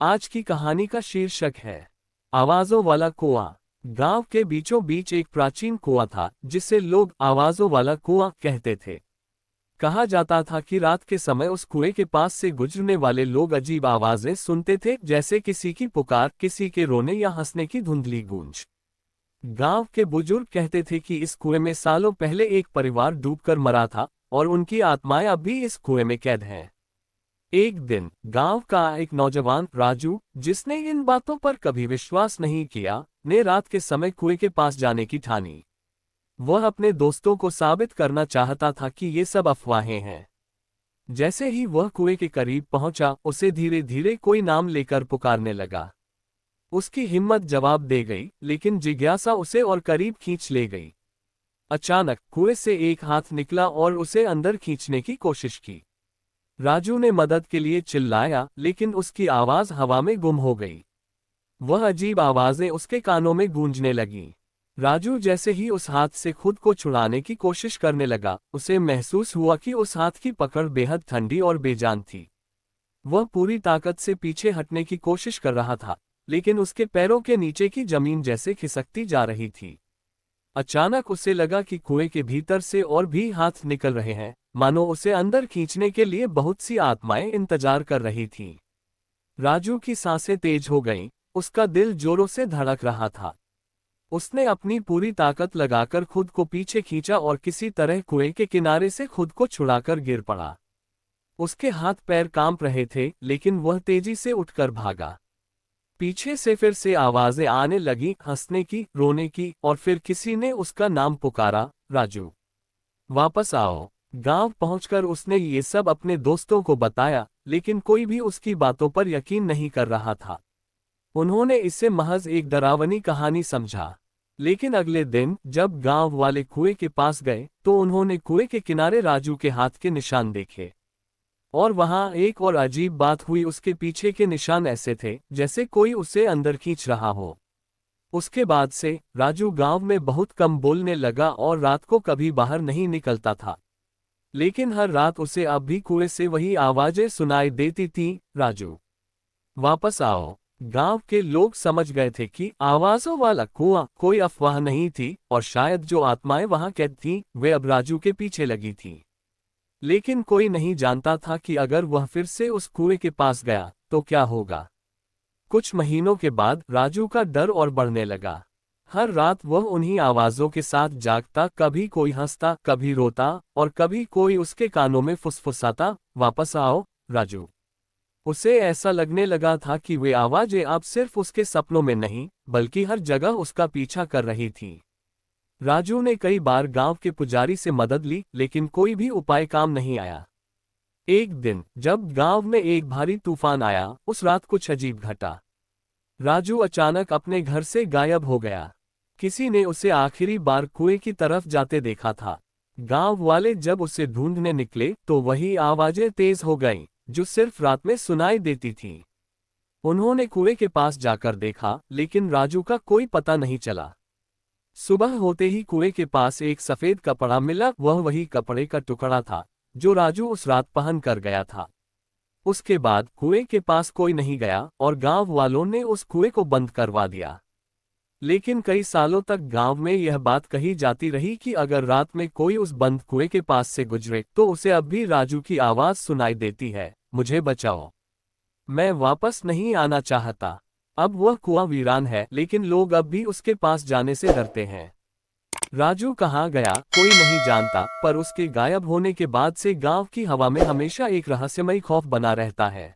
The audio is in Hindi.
आज की कहानी का शीर्षक है आवाजों वाला कुआं। गांव के बीचों बीच एक प्राचीन कुआं था जिसे लोग आवाजों वाला कुआं कहते थे। कहा जाता था कि रात के समय उस कुएं के पास से गुजरने वाले लोग अजीब आवाजें सुनते थे, जैसे किसी की पुकार, किसी के रोने या हंसने की धुंधली गूंज। गांव के बुजुर्ग कहते थे कि इस कुएं में सालों पहले एक परिवार डूबकर मरा था और उनकी आत्माएं अब भी इस कुएं में कैद हैं। एक दिन गांव का एक नौजवान राजू, जिसने इन बातों पर कभी विश्वास नहीं किया, ने रात के समय कुएं के पास जाने की ठानी। वह अपने दोस्तों को साबित करना चाहता था कि ये सब अफवाहें हैं। जैसे ही वह कुएं के करीब पहुंचा, उसे धीरे धीरे कोई नाम लेकर पुकारने लगा। उसकी हिम्मत जवाब दे गई, लेकिन जिज्ञासा उसे और करीब खींच ले गई। अचानक कुएं से एक हाथ निकला और उसे अंदर खींचने की कोशिश की। राजू ने मदद के लिए चिल्लाया, लेकिन उसकी आवाज हवा में गुम हो गई। वह अजीब आवाजें उसके कानों में गूंजने लगीं। राजू जैसे ही उस हाथ से खुद को छुड़ाने की कोशिश करने लगा, उसे महसूस हुआ कि उस हाथ की पकड़ बेहद ठंडी और बेजान थी। वह पूरी ताकत से पीछे हटने की कोशिश कर रहा था, लेकिन उसके पैरों के नीचे की जमीन जैसे खिसकती जा रही थी। अचानक उसे लगा कि कुएं के भीतर से और भी हाथ निकल रहे हैं, मानो उसे अंदर खींचने के लिए बहुत सी आत्माएं इंतजार कर रही थीं। राजू की सांसें तेज हो गईं, उसका दिल जोरों से धड़क रहा था। उसने अपनी पूरी ताकत लगाकर खुद को पीछे खींचा और किसी तरह कुएं के किनारे से खुद को छुड़ाकर गिर पड़ा। उसके हाथ पैर कांप रहे थे, लेकिन वह तेजी से उठकर भागा। पीछे से फिर से आवाजें आने लगीं, हंसने की, रोने की, और फिर किसी ने उसका नाम पुकारा, राजू, वापस आओ। गांव पहुंचकर उसने ये सब अपने दोस्तों को बताया, लेकिन कोई भी उसकी बातों पर यकीन नहीं कर रहा था। उन्होंने इसे महज एक डरावनी कहानी समझा। लेकिन अगले दिन जब गांव वाले कुएं के पास गए, तो उन्होंने कुएं के किनारे राजू के हाथ के निशान देखे। और वहां एक और अजीब बात हुई, उसके पीछे के निशान ऐसे थे जैसे कोई उसे अंदर खींच रहा हो। उसके बाद से राजू गांव में बहुत कम बोलने लगा और रात को कभी बाहर नहीं निकलता था। लेकिन हर रात उसे अब भी कुएं से वही आवाजें सुनाई देती थीं, राजू, वापस आओ। गांव के लोग समझ गए थे कि आवाजों वाला कुआं कोई अफवाह नहीं थी, और शायद जो आत्माएं वहां कैद थीं, वे अब राजू के पीछे लगी थीं। लेकिन कोई नहीं जानता था कि अगर वह फिर से उस कुएं के पास गया तो क्या होगा। कुछ महीनों के बाद राजू का डर और बढ़ने लगा। हर रात वह उन्हीं आवाजों के साथ जागता, कभी कोई हंसता, कभी रोता, और कभी कोई उसके कानों में फुसफुसाता, वापस आओ, राजू। उसे ऐसा लगने लगा था कि वे आवाजें अब सिर्फ उसके सपनों में नहीं, बल्कि हर जगह उसका पीछा कर रही थीं। राजू ने कई बार गांव के पुजारी से मदद ली, लेकिन कोई भी उपाय काम नहीं आया। एक दिन जब गांव में एक भारी तूफान आया, उस रात कुछ अजीब घटा। राजू अचानक अपने घर से गायब हो गया। किसी ने उसे आखिरी बार कुएं की तरफ जाते देखा था। गांव वाले जब उसे ढूंढने निकले तो वही आवाजें तेज हो गईं, जो सिर्फ रात में सुनाई देती थीं। उन्होंने कुएं के पास जाकर देखा, लेकिन राजू का कोई पता नहीं चला। सुबह होते ही कुएं के पास एक सफेद कपड़ा मिला। वह वही कपड़े का टुकड़ा था जो राजू उस रात पहन कर गया था। उसके बाद कुएं के पास कोई नहीं गया और गांव वालों ने उस कुएं को बंद करवा दिया। लेकिन कई सालों तक गांव में यह बात कही जाती रही कि अगर रात में कोई उस बंद कुएं के पास से गुजरे तो उसे अब भी राजू की आवाज सुनाई देती है, मुझे बचाओ, मैं वापस नहीं आना चाहता। अब वह कुआं वीरान है, लेकिन लोग अब भी उसके पास जाने से डरते हैं। राजू कहाँ गया कोई नहीं जानता, पर उसके गायब होने के बाद से गांव की हवा में हमेशा एक रहस्यमयी खौफ बना रहता है।